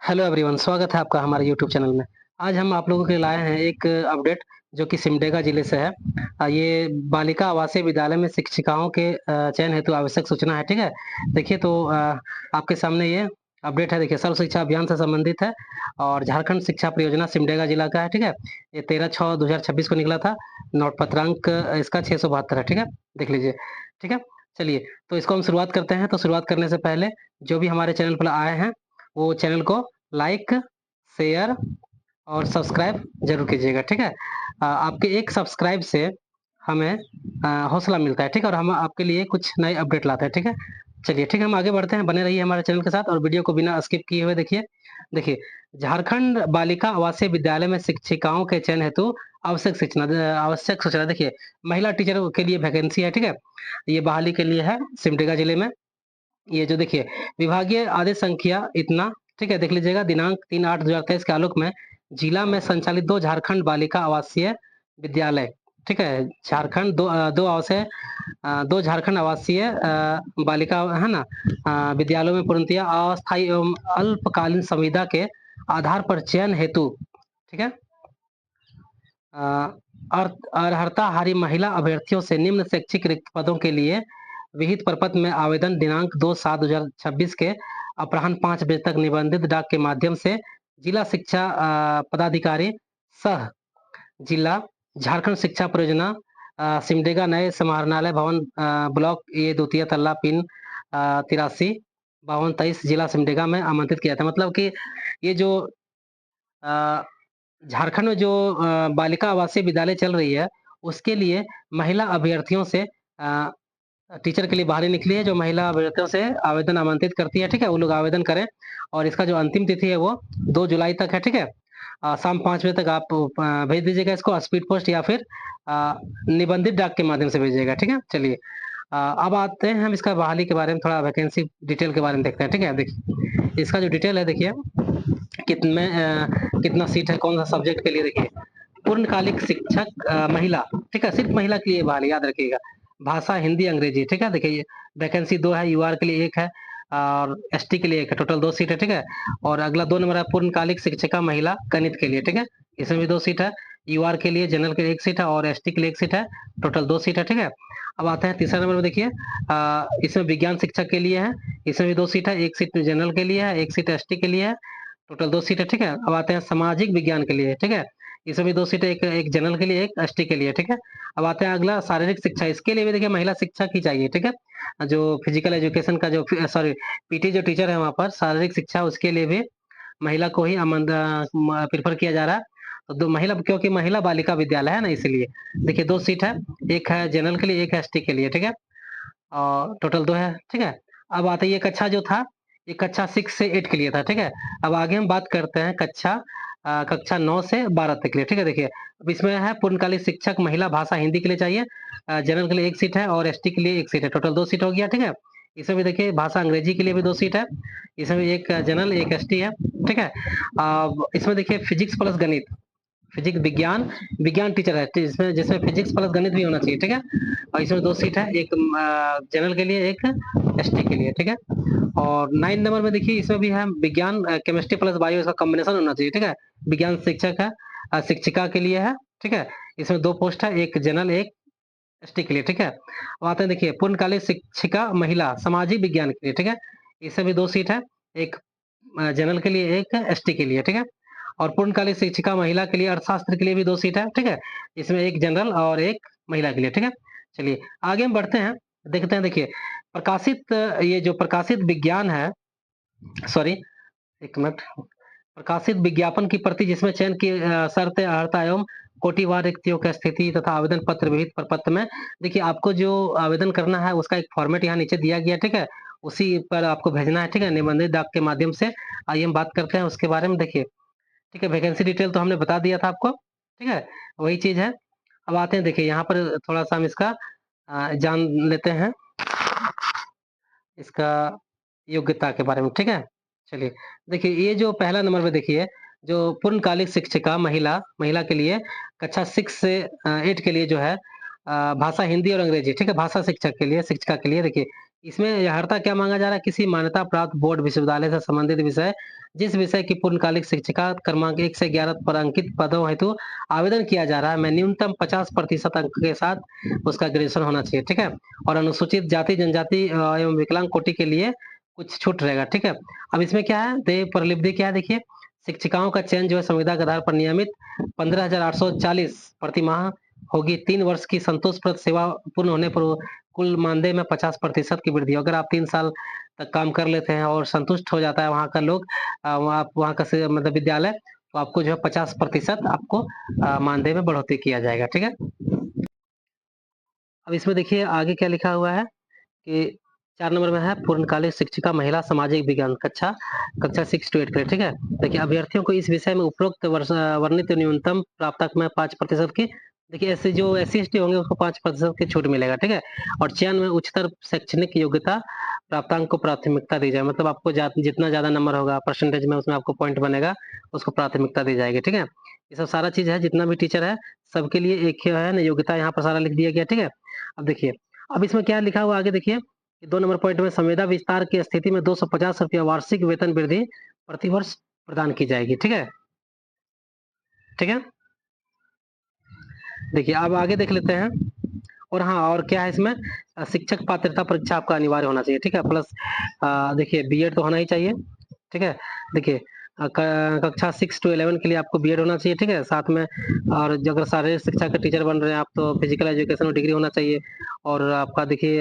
Hello everyone, स्वागत है आपका हमारे यूट्यूब चैनल में। आज हम आप लोगों के लिए लाए हैं एक अपडेट जो कि सिमडेगा ज़िले से है। ये बालिका आवासीय विद्यालय में शिक्षिकाओं के चयन हेतु आवश्यक सूचना है, ठीक है? देखिए तो आपके सामने ये अपडेट है। देखिए, सर्व शिक्षा अभियान से संबंधित है और झारखंड शिक्षा परियोजना सिमडेगा जिला का है, ठीक है? ये 13/6/2026 को निकला था। नोट पत्रांक इसका 672 है, ठीक है? देख लीजिए, ठीक है? चलिए, तो इसको हम शुरुआत करते हैं। तो शुरुआत करने से पहले जो भी हमारे चैनल पर आए हैं, वो चैनल को लाइक, शेयर और सब्सक्राइब ज़रूर कीजिएगा, ठीक है? आपके एक सब्सक्राइब से हमें हौसला मिलता है, ठीक है? और हम आपके लिए कुछ नए अपडेट लाते हैं, ठीक है? चलिए, ठीक है, हम आगे बढ़ते हैं, बने रहिए हमारे चैनल के साथ और वीडियो को बिना स्किप किए हुए देखिए। देखिए, झारखंड बालिका आवासीय विद्यालय में शिक्षिकाओं के चयन हेतु आवश्यक सूचना देखिए, महिला टीचर के लिए वैकेंसी है, ठीक है? ये बहाली के लिए है सिमडेगा जिले में। ये जो देखिए विभागीय आदेश संख्या इतना, ठीक है? देख लीजिएगा दिनांक 3/8/2023 के आलोक में जिला में संचालित 2 झारखंड बालिका आवासीय विद्यालय, ठीक है? झारखंड 2 झारखंड आवासीय बालिका है ना विद्यालयों में पूर्णतया अस्थायी एवं अल्पकालीन संविदा के आधार पर चयन हेतु, ठीक है? अ, अर्हताहारी महिला अभ्यर्थियों से निम्न शैक्षिक रिक्त पदों के लिए विहित प्रपत्र में आवेदन दिनांक 2/7/2026 के अपराह्न 5 बजे तक निबंधित डाक के माध्यम से जिला शिक्षा पदाधिकारी सह जिला झारखंड शिक्षा परियोजना सिमडेगा नए समाहरणालय भवन ब्लॉक ए द्वितीय तल्ला पिन 83 52 23 जिला सिमडेगा में आमंत्रित किया था। मतलब कि ये जो अ, झारखंड में जो बालिका आवासीय विद्यालय चल रही है, उसके लिए महिला अभ्यर्थियों से टीचर के लिए बहाली निकली है, जो महिला अभ्यर्थियों से आवेदन आमंत्रित करती है, ठीक है? वो लोग आवेदन करें और इसका जो अंतिम तिथि है, वो 2 जुलाई तक है, ठीक है? शाम 5 बजे तक आप भेज दीजिएगा इसको स्पीड पोस्ट या फिर निबंधित डाक के माध्यम से भेजिएगा, ठीक है? चलिए अब आते हैं हम इसका बहाली के बारे में थोड़ा वैकेंसी डिटेल के बारे में देखते हैं, ठीक है? देखिए, इसका जो डिटेल है देखिए कितना सीट है, कौन सा सब्जेक्ट के लिए देखिए पूर्णकालिक शिक्षक महिला, ठीक है? सिर्फ महिला के लिए बहाली, याद रखिएगा। भाषा हिंदी, अंग्रेजी, ठीक है? देखिए वैकेंसी 2 है, यूआर के लिए 1 है और एसटी के लिए 1 है, टोटल 2 सीट है, ठीक है? और अगला 2 नंबर है पूर्णकालिक शिक्षिका महिला गणित के लिए, ठीक है? इसमें भी 2 सीट है, यूआर के लिए जनरल के लिए 1 सीट है और एसटी के लिए 1 सीट है, टोटल 2 सीट है, ठीक है? अब आते हैं तीसरे नंबर में देखिए इसमें विज्ञान शिक्षक के लिए है, इसमें भी 2 सीट है, 1 सीट जनरल के लिए है, 1 सीट एसटी के लिए है, टोटल 2 सीट है, ठीक है? अब आते हैं सामाजिक विज्ञान के लिए, ठीक है? इसमें भी 2 सीटें, एक जनरल के लिए, एक एसटी के लिए, ठीक है? अब आते हैं अगला शारीरिक शिक्षा, इसके लिए भी देखिए महिला शिक्षक ही चाहिए, ठीक है? जो फिजिकल एजुकेशन का जो सॉरी पीटी जो टीचर है वहाँ पर शारीरिक शिक्षा उसके लिए भी महिला को ही प्रेफ़र किया जा रहा है। तो 2 महिला क्योंकि महिला बालिका विद्यालय है ना इसलिए। देखिए 2 सीट है, एक है जनरल के लिए, एक है एसटी के लिए, ठीक है? और टोटल 2 है, ठीक है? अब आते हैं ये कक्षा जो था, ये कक्षा 6 से 8 के लिए था, ठीक है? अब आगे हम बात करते हैं कक्षा 9 से 12 तक के लिए, ठीक है? देखिए, अब इसमें है पूर्णकालिक शिक्षक महिला भाषा हिंदी के लिए चाहिए, जनरल के लिए 1 सीट है और एसटी के लिए 1 सीट है, टोटल 2 सीट हो गया, ठीक है? इसमें भी देखिए भाषा अंग्रेजी के लिए भी 2 सीट है, इसमें भी 1 जनरल, 1 एसटी है, ठीक है? अब इसमें देखिए फिजिक्स प्लस गणित, फिजिक्स विज्ञान विज्ञान टीचर है, जिसमें जिसमें फिजिक्स प्लस गणित भी होना चाहिए, ठीक है? और इसमें 2 सीट है, एक जनरल के लिए, एक एसटी के लिए, ठीक है? और 9 नंबर में देखिए इसमें भी है विज्ञान केमिस्ट्री प्लस बायो इसका कॉम्बिनेशन होना चाहिए, ठीक है? विज्ञान शिक्षक है शिक्षिका के लिए है, ठीक है? इसमें 2 पोस्ट है, एक जनरल, एक एसटी के लिए, ठीक है? अब आते हैं देखिए पूर्णकालिक शिक्षिका महिला सामाजिक विज्ञान के लिए, ठीक है? इसमें भी 2 सीट है, एक जनरल के लिए, एक एसटी के लिए, ठीक है? और पूर्णकालिक शिक्षिका महिला के लिए अर्थशास्त्र के लिए भी 2 सीट है, ठीक है? इसमें 1 जनरल और 1 महिला के लिए, ठीक है? चलिए आगे हम बढ़ते हैं, देखते हैं देखिए ये जो प्रकाशित विज्ञान है सॉरी 1 मिनट प्रकाशित विज्ञापन की प्रति जिसमें चयन की शर्तें अर्हता एवं कोटिवार रिक्तियों की स्थिति तथा आवेदन पत्र विहित प्रपत्र में देखिए आपको जो आवेदन करना है उसका एक फॉर्मेट यहाँ नीचे दिया गया है, ठीक है? उसी पर आपको भेजना है, ठीक है? निबंधित डाक के माध्यम से। आइए हम बात करते हैं उसके बारे में देखिए, ठीक है? वैकेंसी डिटेल तो हमने बता दिया था आपको, ठीक है? वही चीज़ है। अब आते हैं देखिए यहाँ पर थोड़ा-सा हम इसका जान लेते हैं, इसका योग्यता के बारे में, ठीक है? चलिए, देखिए ये जो पहला नंबर पे देखिए, जो पूर्णकालिक शिक्षिका महिला महिला के लिए कक्षा 6 से 8 के लिए जो है भाषा हिंदी और अंग्रेजी, ठीक है? भाषा शिक्षक के लिए शिक्षिका के लिए देखिए, इसमें अर्हता क्या मांगा जा रहा है? किसी मान्यता प्राप्त बोर्ड विश्वविद्यालय से संबंधित विषय, जिस विषय की पूर्णकालिक शिक्षिका क्रमांक 1 से 11 पर अंकित पदों हेतु आवेदन किया जा रहा है, में न्यूनतम 50% अंक के साथ उसका ग्रेजुएशन होना चाहिए, ठीक है? और अनुसूचित जाति, जनजाति एवं विकलांग कोटि के लिए कुछ छूट रहेगा, ठीक है? अब इसमें क्या है, परिलिप्ति क्या है देखिए, शिक्षिकाओं का चयन जो है संविदा के आधार पर नियमित 15,840 प्रति माह होगी। 3 वर्ष की संतोषप्रद सेवा पूर्ण होने पर कुल मानदेय में 50% की वृद्धि। अगर आप 3 साल तक काम कर लेते हैं और संतुष्ट हो जाता है वहाँ का लोग, वहाँ का मतलब विद्यालय, तो आपको जो है 50% आपको मानदेय में बढ़ोतरी किया जाएगा, ठीक है? अब इसमें देखिए आगे क्या लिखा हुआ है कि 4 नंबर में है पूर्णकालिक शिक्षिका महिला सामाजिक विज्ञान कक्षा 6 to 8 के लिए, ठीक है? देखिए अभ्यर्थियों को इस विषय में उपरोक्त वर्णित न्यूनतम प्राप्तांक में 5% की, देखिए ऐसे जो एससी-एसटी होंगे उसको 5% की छूट मिलेगा, ठीक है? और चयन में उच्चतर शैक्षणिक योग्यता प्राप्तांक को प्राथमिकता दी जाए, मतलब आपको जितना ज़्यादा नंबर होगा परसेंटेज में उसमें आपको पॉइंट बनेगा, उसको प्राथमिकता दी जाएगी, ठीक है? ये सब सारा चीज़ है, जितना भी टीचर है सबके लिए एक ही है ना, योग्यता यहाँ पर सारा लिख दिया गया, ठीक है? अब देखिए, अब इसमें क्या लिखा हुआ आगे देखिए, 2 नंबर पॉइंट में संविदा विस्तार की स्थिति में ₹250 वार्षिक वेतन वृद्धि प्रति वर्ष प्रदान की जाएगी, ठीक है? ठीक है? देखिए अब आगे देख लेते हैं। और हाँ, और क्या है इसमें, शिक्षक पात्रता परीक्षा आपका अनिवार्य होना चाहिए, ठीक है? प्लस देखिए बीएड तो होना ही चाहिए, ठीक है? देखिए कक्षा 6 to 11 के लिए आपको बीएड होना चाहिए, ठीक है? साथ में और जो अगर शारीरिक शिक्षा के टीचर बन रहे हैं आप, तो फिजिकल एजुकेशन में डिग्री होना चाहिए। और आपका देखिए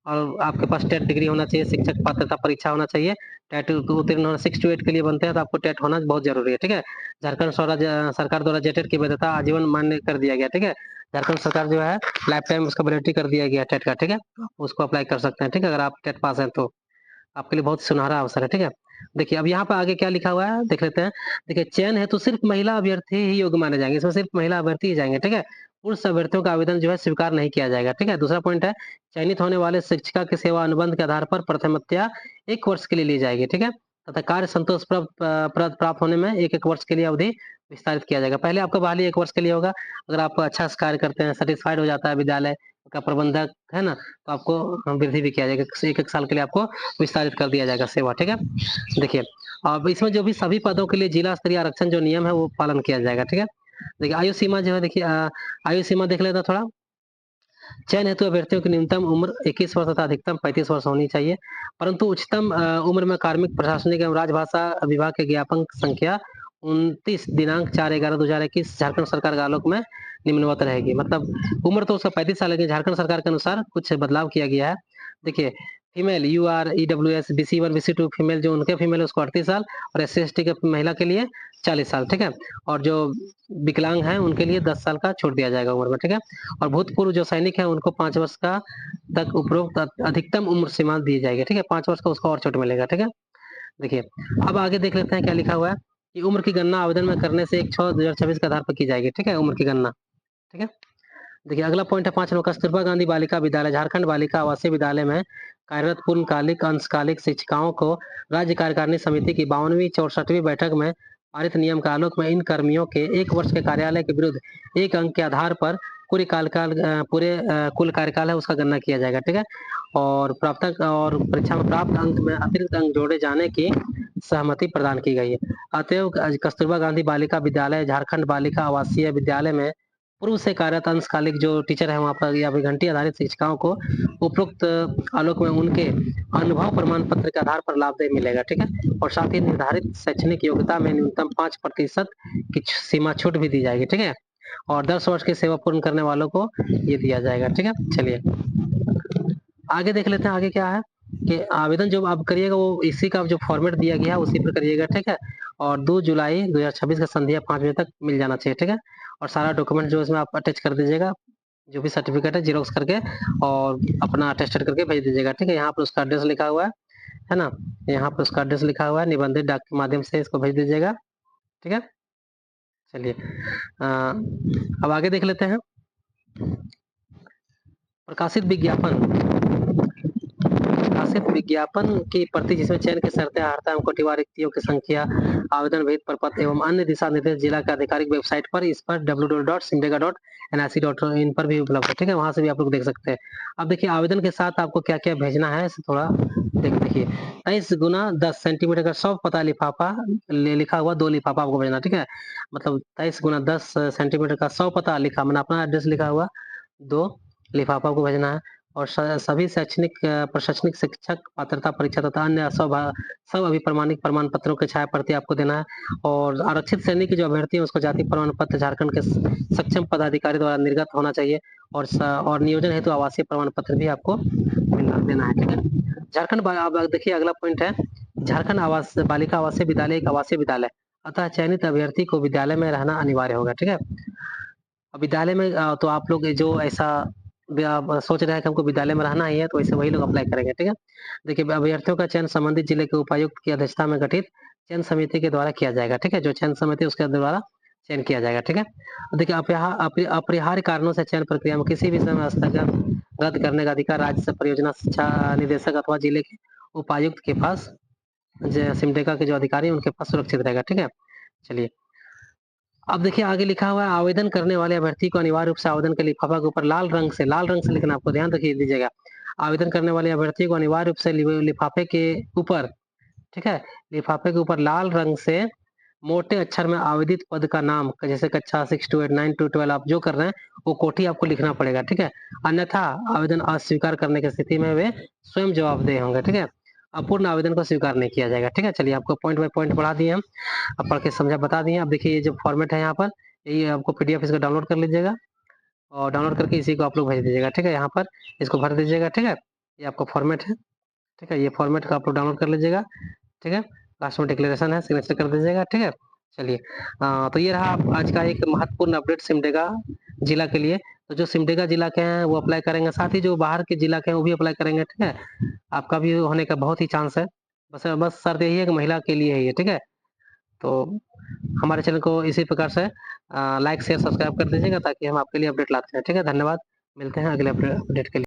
और आपके पास टेट डिग्री होना चाहिए, शिक्षक पात्रता परीक्षा होना चाहिए। टेट उत्तीर्ण होना 6 to 8 के लिए बनते हैं, तो आपको टेट होना बहुत ज़रूरी है, ठीक है? झारखंड सरकार द्वारा जेटेट की वैधता आजीवन मान्य कर दिया गया, ठीक है? झारखंड सरकार जो है लाइफ टाइम उसका वैलिडिटी कर दिया गया टेट का, ठीक है? उसको अप्लाई कर सकते हैं, ठीक है? अगर आप टेट पास हैं तो आपके लिए बहुत सुनहरा अवसर है, ठीक है? देखिए अब यहाँ पे आगे क्या लिखा हुआ है देख लेते हैं। देखिए चयन हेतु सिर्फ महिला अभ्यर्थी ही योग्य माने जाएँगे, इसमें सिर्फ महिला अभ्यर्थी ही जाएँगे, ठीक है? पुरुष अभ्यर्थियों का आवेदन जो है स्वीकार नहीं किया जाएगा, ठीक है? दूसरा पॉइंट है, चयनित होने वाले शिक्षिका के सेवा अनुबंध के आधार पर प्रथमतया 1 वर्ष के लिए ली जाएगी, ठीक है? तथा कार्य संतोष प्रद प्राप्त होने में 1-1 वर्ष के लिए अवधि विस्तारित किया जाएगा। पहले आपका बहाली 1 वर्ष के लिए होगा, अगर आप अच्छा से कार्य करते हैं, सैटिस्फाइड हो जाता है विद्यालय का प्रबंधक, है ना? तो आपको वृद्धि भी किया जाएगा, 1-1 साल के लिए आपको विस्तारित कर दिया जाएगा सेवा, ठीक है? देखिए, अब इसमें जो भी सभी पदों के लिए जिला स्तरीय आरक्षण जो नियम है वो पालन किया जाएगा, ठीक है? देखिए आयु सीमा जो है देखिए, आयु सीमा देख लेते हैं थोड़ा। चयन हेतु अभ्यर्थियों की न्यूनतम उम्र 21 वर्ष तथा अधिकतम 35 वर्ष होनी चाहिए, परंतु उच्चतम उम्र में कार्मिक, प्रशासनिक एवं राजभाषा विभाग के ज्ञापन संख्या 29 दिनांक 4/11/2021 झारखंड सरकार के आलोक में निम्नवत रहेगी। मतलब उम्र तो उसका 35 साल है, लेकिन झारखंड सरकार के अनुसार कुछ बदलाव किया गया है। देखिए फीमेल यूआर, ईडब्ल्यूएस, बीसी1, बीसी2 फीमेल, जो उनके फीमेल है उसको 38 साल, और एससी-एसटी के महिला के लिए 40 साल, ठीक है? और जो विकलांग हैं उनके लिए 10 साल का छूट दिया जाएगा उम्र में, ठीक है? और भूतपूर्व जो सैनिक हैं उनको 5 वर्ष का तक उपरोक्त अधिकतम उम्र सीमा दी जाएगी, ठीक है? 5 वर्ष का उसको और छूट मिलेगा, ठीक है? देखिए, अब आगे देख लेते हैं क्या लिखा हुआ है कि उम्र की गणना आवेदन में करने से 1/6/2026 के आधार पर की जाएगी, ठीक है? उम्र की गणना, ठीक है? देखिए अगला पॉइंट है 5 नंबर, कस्तूरबा गांधी बालिका विद्यालय झारखंड बालिका आवासीय विद्यालय में कार्यरत पूर्णकालिक अंशकालिक शिक्षिकाओं को राज्य कार्यकारिणी समिति की 52वीं 64वीं बैठक में पारित नियम के आलोक में इन कर्मियों के 1 वर्ष के कार्यालय के विरुद्ध 1 अंक के आधार पर पूरे कुल कार्यकाल है उसका गणना किया जाएगा, ठीक है? और और परीक्षा में प्राप्त अंक में अतिरिक्त अंक जोड़े जाने की सहमति प्रदान की गई है। अतएव कस्तूरबा गांधी बालिका विद्यालय झारखंड बालिका आवासीय विद्यालय में पूर्व से कार्यरत अंशकालिक जो टीचर है वहाँ पर या घंटी आधारित शिक्षिकाओं को उपरोक्त आलोक में उनके अनुभव प्रमाण पत्र के आधार पर लाभदेय मिलेगा, ठीक है? और साथ ही निर्धारित शैक्षणिक योग्यता में न्यूनतम 5% की सीमा छूट भी दी जाएगी, ठीक है? और 10 वर्ष की सेवा पूर्ण करने वालों को ये दिया जाएगा, ठीक है? चलिए आगे देख लेते हैं, आगे क्या है कि आवेदन जो आप करिएगा वो इसी का जो फॉर्मेट दिया गया है उसी पर करिएगा, ठीक है? और 2 जुलाई 2026 का संध्या 5 बजे तक मिल जाना चाहिए, ठीक है? और सारा डॉक्यूमेंट जो इसमें आप अटैच कर दीजिएगा, जो भी सर्टिफिकेट है जेरॉक्स करके और अपना अटेस्टेड करके भेज दीजिएगा, ठीक है? यहाँ पर उसका एड्रेस लिखा हुआ है ना? यहाँ पर उसका एड्रेस लिखा हुआ है, निबंधित डाक के माध्यम से इसको भेज दीजिएगा, ठीक है? चलिए अब आगे देख लेते हैं। प्रकाशित विज्ञापन प्रकाशित विज्ञापन की प्रति जिसमें चयन की शर्तें, अर्हता एवं कोटिवार रिक्तियों की संख्या, आवेदन विहित प्रपत्र एवं अन्य दिशा निर्देश जिला के आधिकारिक वेबसाइट पर इस पर www.simdega.nic.in पर भी उपलब्ध है। ठीक है, वहां से भी आप लोग देख सकते हैं। अब देखिए आवेदन के साथ आपको क्या क्या भेजना है थोड़ा देखिए 23x10 सेंटीमीटर का 100 पता लिफाफा लिखा हुआ 2 लिफाफा आपको भेजना। ठीक है, मतलब 23x10 सेंटीमीटर का 100 पता लिखा मैंने अपना एड्रेस लिखा हुआ 2 लिफाफा आपको भेजना है। और सभी शैक्षणिक प्रशासनिक शिक्षक पात्रता परीक्षा तथा अन्य सब अभिप्रमाणित प्रमाण पत्रों की छाया प्रति आपको देना है। और आरक्षित श्रेणी के जो अभ्यर्थी है उसको जाति प्रमाण पत्र झारखंड के सक्षम पदाधिकारी द्वारा निर्गत होना चाहिए। और नियोजन हेतु आवासीय प्रमाण पत्र भी आपको देना है। ठीक है, झारखंड अब देखिए अगला पॉइंट है, झारखंड आवास बालिका आवासीय विद्यालय एक आवासीय विद्यालय, अतः चयनित अभ्यर्थी को विद्यालय में रहना अनिवार्य होगा। ठीक है, अब विद्यालय में तो आप लोग जो ऐसा आप सोच रहे हैं कि हमको विद्यालय में रहना ही है, तो वैसे वही लोग अप्लाई करेंगे। ठीक है, देखिए अभ्यर्थियों का चयन संबंधित जिले के उपायुक्त की अध्यक्षता में गठित चयन समिति के द्वारा किया जाएगा। ठीक है, जो चयन समिति उसके द्वारा चयन किया जाएगा। ठीक है, देखिए अपरिहार्य कारणों से चयन प्रक्रिया में किसी भी समय स्थगन रद्द करने का अधिकार राज्य परियोजना शिक्षा निदेशक अथवा जिले के उपायुक्त के पास, सिमडेगा के जो अधिकारी हैं उनके पास सुरक्षित रहेगा। ठीक है, चलिए अब देखिए आगे लिखा हुआ है, आवेदन करने वाले अभ्यर्थी को अनिवार्य रूप से आवेदन के लिफाफा के ऊपर लाल रंग से लिखना, आपको ध्यान रखिए दीजिएगा। आवेदन करने वाले अभ्यर्थी को अनिवार्य रूप से लिफाफे के ऊपर, ठीक है, लिफाफे के ऊपर लाल रंग से मोटे अक्षर में आवेदित पद का नाम, जैसे कक्षा 6 to 8, 9 to 12 आप जो कर रहे हैं वो कोठी आपको लिखना पड़ेगा। ठीक है, अन्यथा आवेदन अस्वीकार करने की स्थिति में वे स्वयं जवाबदेह होंगे। ठीक है, अपूर्ण आवेदन को स्वीकार नहीं किया जाएगा। ठीक है, चलिए आपको पॉइंट बाय पॉइंट पढ़ा दिए हम, अब पढ़ के समझा बता दिए। अब देखिए ये जो फॉर्मेट है यहाँ पर, ये आपको पीडीएफ इसका डाउनलोड कर लीजिएगा और डाउनलोड करके इसी को आप लोग भेज दीजिएगा। ठीक है, यहाँ पर इसको भर दीजिएगा। ठीक है, ये आपका फॉर्मेट है। ठीक है, ये फॉर्मेट का आप लोग डाउनलोड कर लीजिएगा। ठीक है, लास्ट में डिक्लेरेशन है, सिग्नेचर कर दीजिएगा। ठीक है, चलिए तो ये रहा आज का एक महत्वपूर्ण अपडेट सिमडेगा जिला के लिए। तो जो सिमडेगा जिला के हैं वो अप्लाई करेंगे, साथ ही जो बाहर के जिला के हैं वो भी अप्लाई करेंगे। ठीक है, आपका भी होने का बहुत ही चांस है, बस शर्त यही है कि महिला के लिए है ये। ठीक है, तो हमारे चैनल को इसी प्रकार से लाइक शेयर सब्सक्राइब कर दीजिएगा ताकि हम आपके लिए अपडेट लाते हैं। ठीक है, धन्यवाद, मिलते हैं अगले अपडेट के लिए।